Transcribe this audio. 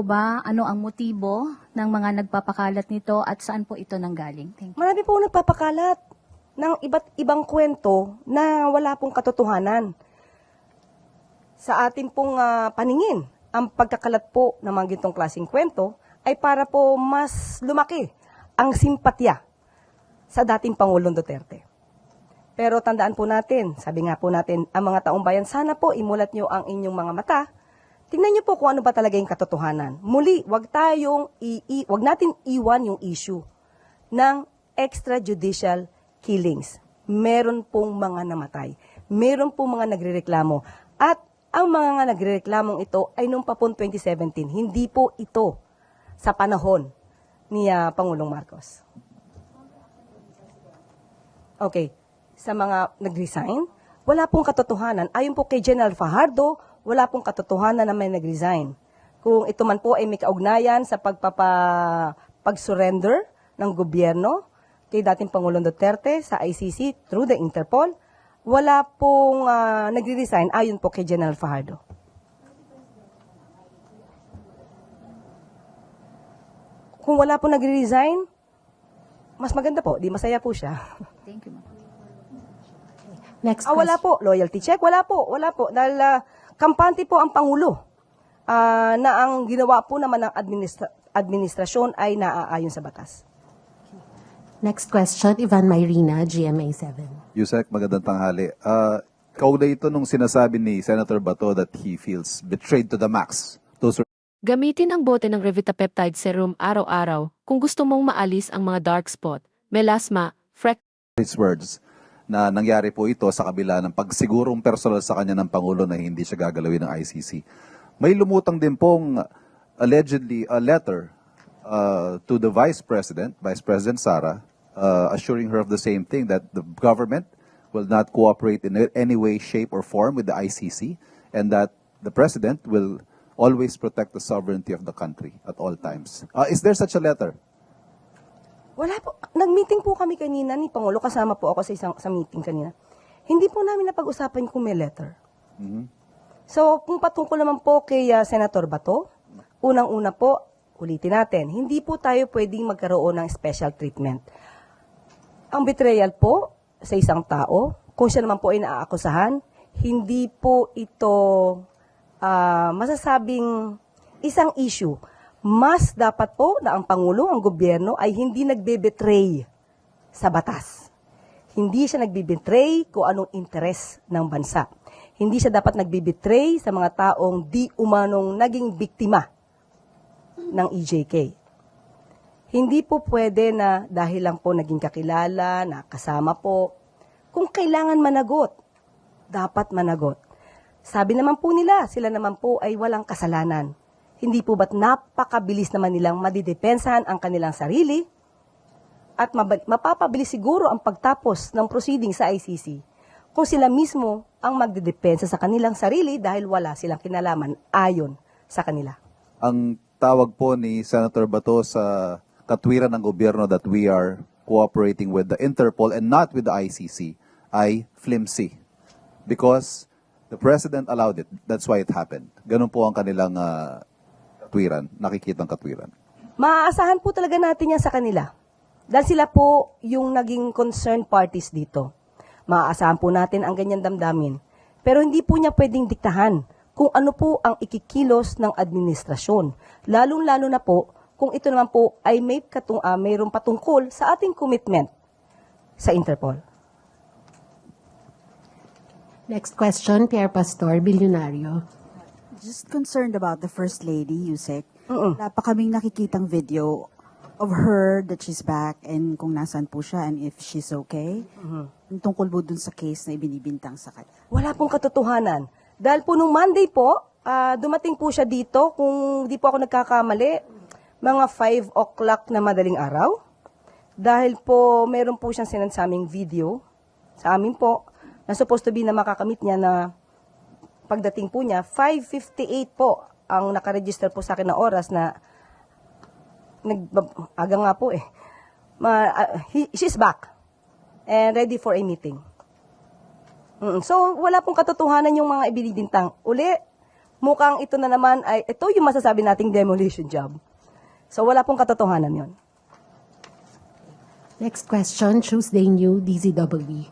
ba ano ang motibo ng mga nagpapakalat nito at saan po ito nanggaling? Thank you. Marami po nagpapakalat ng iba't ibang kwento na wala pong katotohanan. Sa ating pong paningin, ang pagkakalat po ng mga gintong klaseng kwento ay para po mas lumaki ang simpatya sa dating Pangulong Duterte. Pero tandaan po natin, sabi nga po natin, ang mga taong bayan, sana po imulat nyo ang inyong mga mata. Tingnan nyo po kung ano ba talaga yung katotohanan. Muli, wag natin iwan yung issue ng extrajudicial killings. Meron pong mga namatay. Meron pong mga nagrereklamo. At ang mga nagrereklamong ito ay noong pa po 2017. Hindi po ito sa panahon ni Pangulong Marcos. Okay. Sa mga nag-resign, wala pong katotohanan. Ayon po kay General Fajardo, wala pong katotohanan na may nag-resign. Kung ito man po ay may kaugnayan sa pag-surrender ng gobyerno kay dating Pangulong Duterte sa ICC through the Interpol, wala pong nag-resign ayon po kay General Fajardo. Kung wala pong nag-resign, mas maganda po, di masaya po siya. Thank you, ma'am. Next Wala question. po. Loyalty check? Wala po. Wala po. Dahil kampante po ang Pangulo na ang ginawa po naman ng administrasyon ay naaayon sa batas. Next question, Ivan Mayrina, GMA7. Yusek, magandang tanghali. Kaugnay ito nung sinasabi ni Senator Bato that he feels betrayed to the max. Those Gamitin ang bote ng Revita Peptide Serum araw-araw kung gusto mong maalis ang mga dark spot, melasma, his words na nangyari po ito sa kabila ng pagsigurong personal sa kanya ng Pangulo na hindi siya gagalawin ng ICC. May lumutang din pong allegedly a letter to the Vice President Sara, assuring her of the same thing, that the government will not cooperate in any way, shape, or form with the ICC, and that the President will always protect the sovereignty of the country at all times. Is there such a letter? Wala po. Nag-meeting po kami kanina ni Pangulo. Kasama po ako sa meeting kanina. Hindi po namin napag-usapan kung may letter. So, kung patungkol naman po kay Senator Bato, unang-una po, ulitin natin, hindi po tayo pwedeng magkaroon ng special treatment. Ang betrayal po sa isang tao, kung siya naman po ay naaakusahan, hindi po ito masasabing isang issue. Mas dapat po na ang Pangulo, ang gobyerno, ay hindi nagbe-betray sa batas. Hindi siya nagbe-betray kung anong interes ng bansa. Hindi siya dapat nagbe-betray sa mga taong di umanong naging biktima ng EJK. Hindi po pwede na dahil lang po naging kakilala, na kasama po, kung kailangan managot, dapat managot. Sabi naman po nila, sila naman po ay walang kasalanan. Hindi po ba't napakabilis naman nilang madidepensahan ang kanilang sarili at mapapabilis siguro ang pagtapos ng proceeding sa ICC kung sila mismo ang magdidepensa sa kanilang sarili dahil wala silang kinalaman ayon sa kanila. Ang tawag po ni Senator Bato sa katwiran ng gobyerno that we are cooperating with the Interpol and not with the ICC ay flimsy. Because the President allowed it. That's why it happened. Ganun po ang kanilang katwiran, nakikitang katwiran. Maaasahan po talaga natin yan sa kanila. Dahil sila po yung naging concerned parties dito. Maaasahan po natin ang ganyan damdamin. Pero hindi po niya pwedeng diktahan kung ano po ang ikikilos ng administrasyon. Lalong-lalo na po kung ito naman po ay mayroong patungkol sa ating commitment sa Interpol. Next question, Pierre Pastor, Bilyonaryo. Just concerned about the First Lady, Yusek. Wala pa kaming nakikitang video of her that she's back and kung nasaan po siya and if she's okay. Tungkol po dun sa case na ibinibintang sa kanya. Wala pong katotohanan. Dahil po nung Monday po, dumating po siya dito, kung di po ako nagkakamali, mga 5 o'clock na madaling araw. Dahil po meron po siyang sinend sa aming video, sa amin po, na supposed to be na makakamit niya na pagdating po niya, 5:58 po ang nakaregister po sa akin na oras na aga nga po eh. She's back and ready for a meeting. So, wala pong katotohanan yung mga ibinibintang. Uli, mukhang ito na naman ay, ito yung masasabi nating demolition job. So wala pong katotohanan yon. Next question, Tuesday New, DZWB.